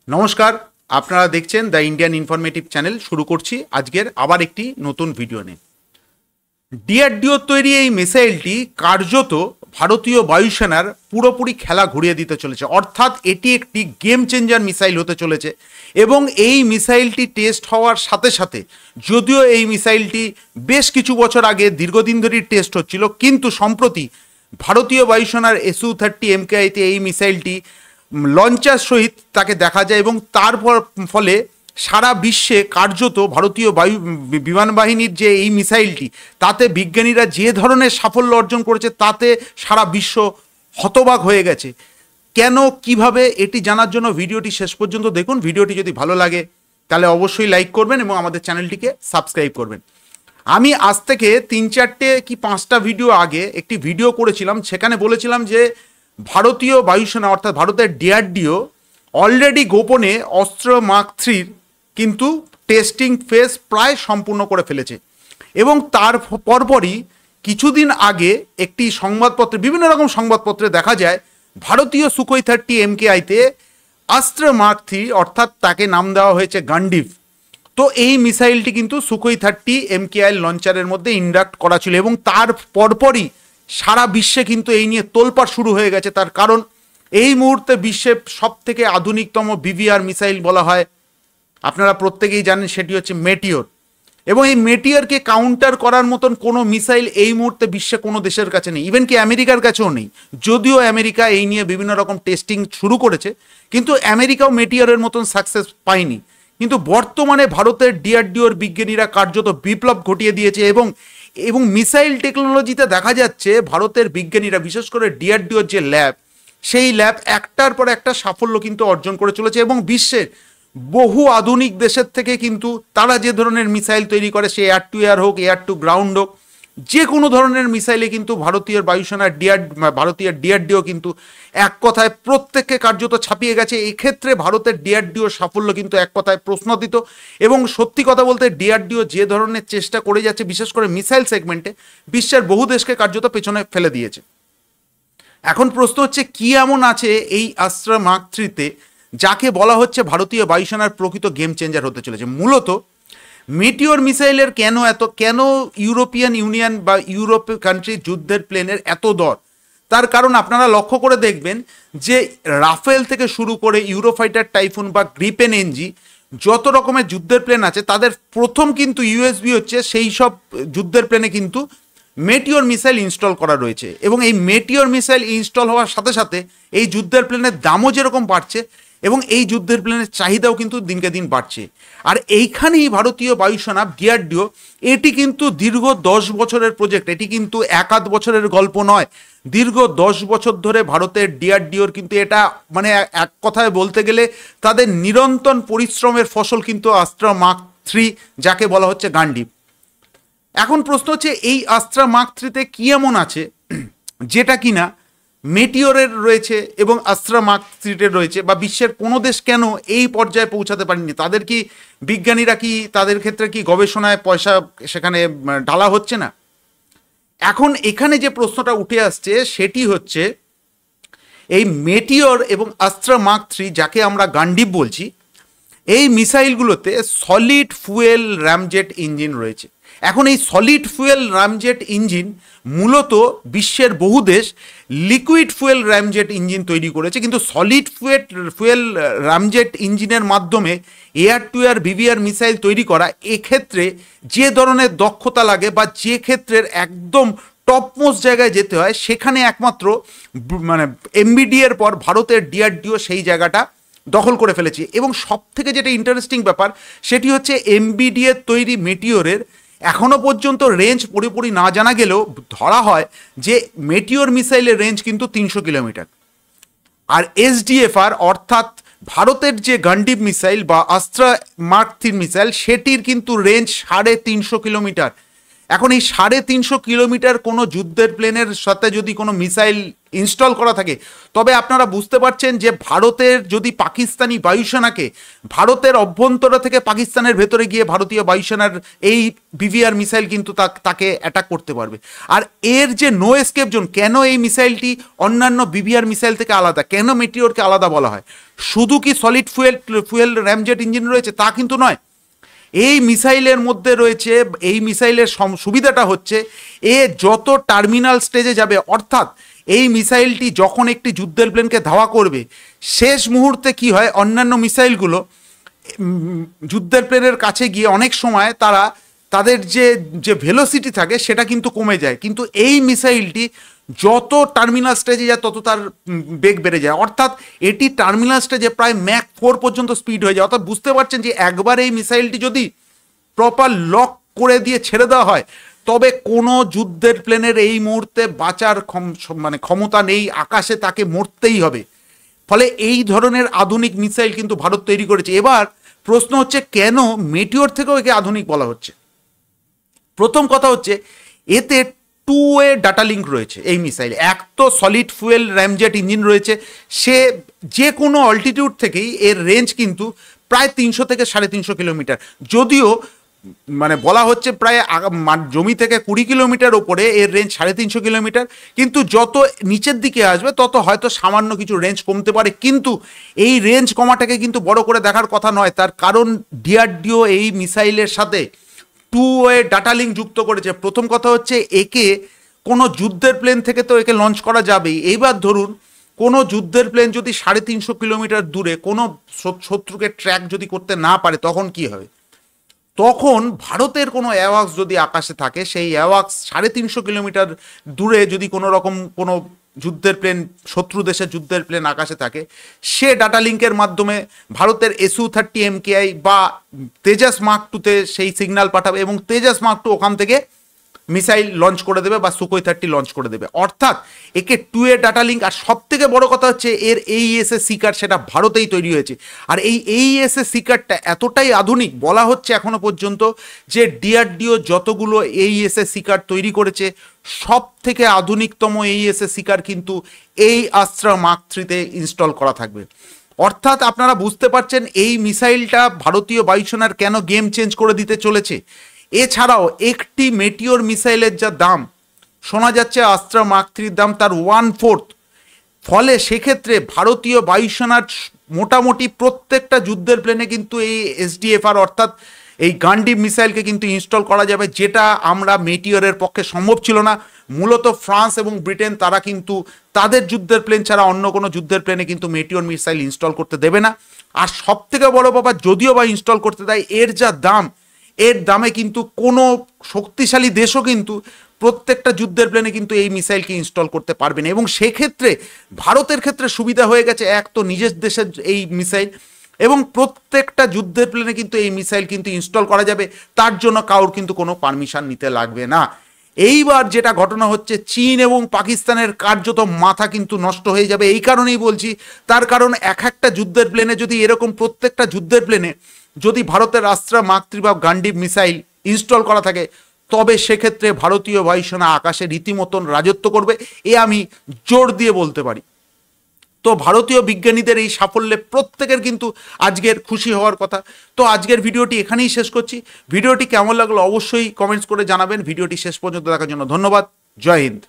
নমস্কার, আপনারা দেখছেন দ্য ইন্ডিয়ান ইনফরমেটিভ চ্যানেল। শুরু করছি আজকের আবার একটি নতুন ভিডিও নিয়ে। ডিআরডিও তৈরি এই মিসাইলটি কার্যত ভারতীয় বায়ুসেনার পুরোপুরি খেলা ঘুরিয়ে দিতে চলেছে, অর্থাৎ এটি একটি গেম চেঞ্জার মিসাইল হতে চলেছে। এবং এই মিসাইলটি টেস্ট হওয়ার সাথে সাথে, যদিও এই মিসাইলটি বেশ কিছু বছর আগে দীর্ঘদিন ধরেই টেস্ট হচ্ছিল, কিন্তু সম্প্রতি ভারতীয় বায়ুসেনার SU-30 MKI-তে এই মিসাইলটি লঞ্চার সহিত তাকে দেখা যায় এবং তার ফলে সারা বিশ্বে কার্যত ভারতীয় বিমান বাহিনীর যে এই মিসাইলটি, তাতে বিজ্ঞানীরা যে ধরনের সাফল্য অর্জন করেছে তাতে সারা বিশ্ব হতবাক হয়ে গেছে। কেন, কিভাবে, এটি জানার জন্য ভিডিওটি শেষ পর্যন্ত দেখুন। ভিডিওটি যদি ভালো লাগে তাহলে অবশ্যই লাইক করবেন এবং আমাদের চ্যানেলটিকে সাবস্ক্রাইব করবেন। আমি আজ থেকে 3-4টে কি 5টা ভিডিও আগে একটি ভিডিও করেছিলাম, সেখানে বলেছিলাম যে ভারতীয় বায়ুসেনা অর্থাৎ ভারতের ডিআরডিও অলরেডি গোপনে অস্ত্র মার্ক 3 কিন্তু টেস্টিং ফেজ প্রায় সম্পূর্ণ করে ফেলেছে। এবং তার পরপরই কিছুদিন আগে একটি সংবাদপত্রে, বিভিন্ন রকম সংবাদপত্রে দেখা যায় ভারতীয় সুখোই 30 MKI-তে অস্ত্র মার্ক 3 অর্থাৎ তাকে নাম দেওয়া হয়েছে গান্ডিভ। তো এই মিসাইলটি কিন্তু সুখোই 30 MKI লঞ্চারের মধ্যে ইন্ডাক্ট করা ছিল এবং তার পরপরই সারা বিশ্বে কিন্তু এই নিয়ে তোলপাড় শুরু হয়ে গেছে। তার কারণ এই মুহূর্তে বিশ্বের সব থেকে আধুনিকতম BVR মিসাইল বলা হয়, আপনারা প্রত্যেকেই জানেন, সেটি হচ্ছে মেটিওর। এবং এই মেটিওরকে কাউন্টার করার মতন কোনো মিসাইল এই মুহূর্তে বিশ্বে কোনো দেশের কাছে নেই, ইভেন কি আমেরিকার কাছেও নেই। যদিও আমেরিকা এই নিয়ে বিভিন্ন রকম টেস্টিং শুরু করেছে, কিন্তু আমেরিকাও মেটিওরের মতন সাকসেস পায়নি। কিন্তু বর্তমানে ভারতের ডিআরডিওর বিজ্ঞানীরা কার্যত বিপ্লব ঘটিয়ে দিয়েছে এবং মিসাইল টেকনোলজিতে দেখা যাচ্ছে ভারতের বিজ্ঞানীরা, বিশেষ করে ডিআরডিওর যে ল্যাব, সেই ল্যাব একটার পর একটা সাফল্য কিন্তু অর্জন করে চলেছে। এবং বিশ্বের বহু আধুনিক দেশের থেকে কিন্তু তারা যে ধরনের মিসাইল তৈরি করে, সে এয়ার টু এয়ার হোক, এয়ার টু গ্রাউন্ড হোক, যে কোনো ধরনের মিসাইলে কিন্তু ভারতীয় বায়ুসেনার ভারতীয় ডিআরডিও কিন্তু এক কথায় প্রত্যেককে কার্যত ছাপিয়ে গেছে। এক্ষেত্রে ভারতের ডিআরডিও সাফল্য কিন্তু এক কথায় প্রশ্নদিত। এবং সত্যি কথা বলতে ডিআরডিও যে ধরনের চেষ্টা করে যাচ্ছে, বিশেষ করে মিসাইল সেগমেন্টে, বিশ্বের বহু দেশকে কার্যত পেছনে ফেলে দিয়েছে। এখন প্রশ্ন হচ্ছে, কি এমন আছে এই অস্ত্র মার্ক 3-তে যাকে বলা হচ্ছে ভারতীয় বায়ুসেনার প্রকৃত গেম চেঞ্জার হতে চলেছে। মূলত মেটিওর মিসাইলের কেন ইউরোপিয়ান ইউনিয়ন বা ইউরোপীয় কান্ট্রি যুদ্ধের প্লেনের এত দর, তার কারণ আপনারা লক্ষ্য করে দেখবেন যে রাফেল থেকে শুরু করে ইউরোফাইটার টাইফুন বা গ্রিপেন এনজি, যত রকমের যুদ্ধের প্লেন আছে, তাদের প্রথম কিন্তু ইউএসবি হচ্ছে সেই সব যুদ্ধের প্লেনে কিন্তু মেটিওর মিসাইল ইনস্টল করা রয়েছে। এবং এই মেটিওর মিসাইল ইনস্টল হওয়ার সাথে সাথে এই যুদ্ধের প্লেনের দামও যেরকম বাড়ছে এবং এই যুদ্ধের প্লেনের চাহিদাও কিন্তু দিনকে দিন বাড়ছে। আর এইখানেই ভারতীয় বায়ুসেনা ডিআরডিও, এটি কিন্তু দীর্ঘ 10 বছরের প্রজেক্ট, এটি কিন্তু 1-2 বছরের গল্প নয়। দীর্ঘ 10 বছর ধরে ভারতের ডিআরডিওর কিন্তু এটা মানে এক কথায় বলতে গেলে তাদের নিরন্তর পরিশ্রমের ফসল কিন্তু অস্ত্র মার্ক 3, যাকে বলা হচ্ছে গান্ডিভ। এখন প্রশ্ন হচ্ছে, এই অস্ত্র মার্ক 3-তে কি এমন আছে যেটা কিনা মেটিওরের রয়েছে এবং অস্ত্র মার্ক 3-এর রয়েছে, বা বিশ্বের কোনো দেশ কেন এই পর্যায়ে পৌঁছাতে পারেনি? তাদের কি বিজ্ঞানীরা কি তাদের ক্ষেত্রে কি গবেষণায় পয়সা সেখানে ঢালা হচ্ছে না? এখন এখানে যে প্রশ্নটা উঠে আসছে সেটি হচ্ছে, এই মেটিওর এবং অস্ত্র মার্ক 3, যাকে আমরা গান্ডিভ বলছি, এই মিসাইলগুলোতে সলিড ফুয়েল র্যামজেট ইঞ্জিন রয়েছে। এখন এই সলিড ফুয়েল র্যামজেট ইঞ্জিন মূলত বিশ্বের বহু দেশ লিকুইড ফুয়েল র্যামজেট ইঞ্জিন তৈরি করেছে, কিন্তু সলিড ফুয়েল র্যামজেট ইঞ্জিনের মাধ্যমে air two air BVR missile তৈরি করা, এক্ষেত্রে যে ধরনের দক্ষতা লাগে বা যে ক্ষেত্রের একদম টপমোস্ট জায়গায় যেতে হয়, সেখানে একমাত্র মানে MBDA-এর পর ভারতের ডিআরডিও সেই জায়গাটা দখল করে ফেলেছে। এবং সব থেকে যেটা ইন্টারেস্টিং ব্যাপার, সেটি হচ্ছে MBDA তৈরি মেটিওরের এখনও পর্যন্ত রেঞ্জ পুরোপুরি না জানা গেলেও ধরা হয় যে মেটিওর মিসাইলের রেঞ্জ কিন্তু 300 কিলোমিটার। আর SDFR অর্থাৎ ভারতের যে গান্ডিভ মিসাইল বা অস্ত্র মার্ক 3 মিসাইল, সেটির কিন্তু রেঞ্জ 350 কিলোমিটার। এখন এই 350 কিলোমিটার কোনো যুদ্ধের প্লেনের সাথে যদি কোনো মিসাইল ইনস্টল করা থাকে, তবে আপনারা বুঝতে পারছেন যে ভারতের যদি পাকিস্তানি বায়ুসেনাকে ভারতের অভ্যন্তর থেকে পাকিস্তানের ভেতরে গিয়ে ভারতীয় বায়ুসেনার এই বিভিআর মিসাইল কিন্তু তাকে অ্যাটাক করতে পারবে। আর এর যে নো এসকেপ জোন, কেন এই মিসাইলটি অন্যান্য বিভিআর মিসাইল থেকে আলাদা, কেন মেটিওরকে আলাদা বলা হয়, শুধু কি সলিড ফুয়েল র্যামজেট ইঞ্জিন রয়েছে তা কিন্তু নয়। এই মিসাইলের মধ্যে রয়েছে, এই মিসাইলের সুবিধাটা হচ্ছে এ যত টার্মিনাল স্টেজে যাবে, অর্থাৎ এই মিসাইলটি যখন একটি যুদ্ধের প্লেনকে ধাওয়া করবে, শেষ মুহূর্তে কি হয়, অন্যান্য মিসাইলগুলো যুদ্ধের প্লেনের কাছে গিয়ে অনেক সময় তাদের যে ভেলোসিটি থাকে সেটা কিন্তু কমে যায়, কিন্তু এই মিসাইলটি যত টার্মিনাল স্টেজে যায় তত তার বেগ বেড়ে যায়, অর্থাৎ এটি টার্মিনাল স্টেজে প্রায় ম্যাক 4 পর্যন্ত স্পিড হয়ে যায়। অর্থাৎ বুঝতে পারছেন যে একবার এই মিসাইলটি যদি প্রপার লক করে দিয়ে ছেড়ে দেওয়া হয়, তবে কোনো যুদ্ধের প্লেনের এই মুহূর্তে বাঁচার ক্ষমতা নেই, আকাশে তাকে মরতেই হবে। ফলে এই ধরনের আধুনিক মিসাইল কিন্তু ভারত তৈরি করেছে। এবার প্রশ্ন হচ্ছে কেন মেটিওর থেকেও একে আধুনিক বলা হচ্ছে। প্রথম কথা হচ্ছে এতে 2 ওয়ে ডাটা লিঙ্ক রয়েছে এই মিসাইল। এক তো সলিড ফুয়েল র্যামজেট ইঞ্জিন রয়েছে, সে যে কোনো অল্টিটিউড থেকেই এর রেঞ্জ কিন্তু প্রায় 300 থেকে 350 কিলোমিটার, যদিও বলা হচ্ছে প্রায় জমি থেকে 20 কিলোমিটার ওপরে এর রেঞ্জ 350 কিলোমিটার, কিন্তু যত নিচের দিকে আসবে তত হয়তো সামান্য কিছু রেঞ্জ কমতে পারে, কিন্তু এই রেঞ্জ কমাটাকে কিন্তু বড় করে দেখার কথা নয়। তার কারণ ডিআরডিও এই মিসাইলের সাথে 2 ওয়ে ডাটা লিঙ্ক যুক্ত করেছে। প্রথম কথা হচ্ছে একে কোনো যুদ্ধের প্লেন থেকে তো একে লঞ্চ করা যাবেই। এইবার ধরুন কোনো যুদ্ধের প্লেন যদি 350 কিলোমিটার দূরে কোনো শত্রুকে ট্র্যাক যদি করতে না পারে, তখন কি হবে? তখন ভারতের কোনো অ্যাওয়াক্স যদি আকাশে থাকে, সেই অ্যাওয়াক্স 350 কিলোমিটার দূরে যদি কোনো যুদ্ধের প্লেন, শত্রু দেশের যুদ্ধের প্লেন আকাশে থাকে, সে ডাটা লিঙ্কের মাধ্যমে ভারতের SU-30 MKI বা তেজাস মার্ক 2-তে সেই সিগন্যাল পাঠাবে এবং তেজাস মার্ক 2 ওখান থেকে মিসাইল লঞ্চ করে দেবে বা সুকোই 30 লঞ্চ করে দেবে। অর্থাৎ একে 2 ওয়ে ডাটা লিঙ্ক। আর সব থেকে বড় কথা হচ্ছে এর AESA কার্ড, সেটা ভারতেই তৈরি হয়েছে। আর এই AESA কার্ডটা এতটাই আধুনিক, বলা হচ্ছে এখনো পর্যন্ত যে ডিআরডিও যতগুলো AESA কার্ড তৈরি করেছে সব থেকে আধুনিকতম AESA কার্ড কিন্তু এই আস্ত্রা মার্ক 3-তে ইনস্টল করা থাকবে। অর্থাৎ আপনারা বুঝতে পারছেন এই মিসাইলটা ভারতীয় বায়ুসেনার কেন গেম চেঞ্জ করে দিতে চলেছে। এছাড়াও একটি মেটিওর মিসাইলের যা দাম শোনা যাচ্ছে আস্ত্রা মার্ক 3-র দাম তার 1/4। ফলে সেক্ষেত্রে ভারতীয় বায়ুসেনার মোটামুটি প্রত্যেকটা যুদ্ধের প্লেনে কিন্তু এই SDFR অর্থাৎ এই গান্ডিব মিসাইলকে কিন্তু ইনস্টল করা যাবে, যেটা আমরা মেটিওরের পক্ষে সম্ভব ছিল না। মূলত ফ্রান্স এবং ব্রিটেন তারা কিন্তু তাদের যুদ্ধের প্লেন ছাড়া অন্য কোনো যুদ্ধের প্লেনে কিন্তু মেটিওর মিসাইল ইনস্টল করতে দেবে না। আর সব থেকে বড় ব্যাপার, যদিও বা ইনস্টল করতে দেয়, এর যা দাম, এর দামে কিন্তু কোনো শক্তিশালী দেশও কিন্তু প্রত্যেকটা যুদ্ধের প্লেনে কিন্তু এই মিসাইলকে ইনস্টল করতে পারবে না। এবং সেক্ষেত্রে ভারতের ক্ষেত্রে সুবিধা হয়ে গেছে, এক তো নিজের দেশের এই মিসাইল, এবং প্রত্যেকটা যুদ্ধের প্লেনে কিন্তু এই মিসাইল কিন্তু ইনস্টল করা যাবে, তার জন্য কারোর কিন্তু কোনো পারমিশন নিতে লাগবে না। এইবার যেটা ঘটনা হচ্ছে, চীন এবং পাকিস্তানের কার্যত মাথা কিন্তু নষ্ট হয়ে যাবে। এই কারণেই বলছি, তার কারণ এক একটা যুদ্ধের প্লেনে যদি এরকম প্রত্যেকটা যুদ্ধের প্লেনে যদি ভারতের আস্ত্রা মার্ক 3 বা গান্ডিব মিসাইল ইনস্টল করা থাকে, তবে সেক্ষেত্রে ভারতীয় বায়ুসেনা আকাশে রীতিমতন রাজত্ব করবে, এ আমি জোর দিয়ে বলতে পারি। তো ভারতীয় বিজ্ঞানীদের এই সাফল্যে প্রত্যেকের কিন্তু আজকের খুশি হওয়ার কথা। তো আজকের ভিডিওটি এখানেই শেষ করছি। ভিডিওটি কেমন লাগলো অবশ্যই কমেন্টস করে জানাবেন। ভিডিওটি শেষ পর্যন্ত দেখার জন্য ধন্যবাদ। জয় হিন্দ।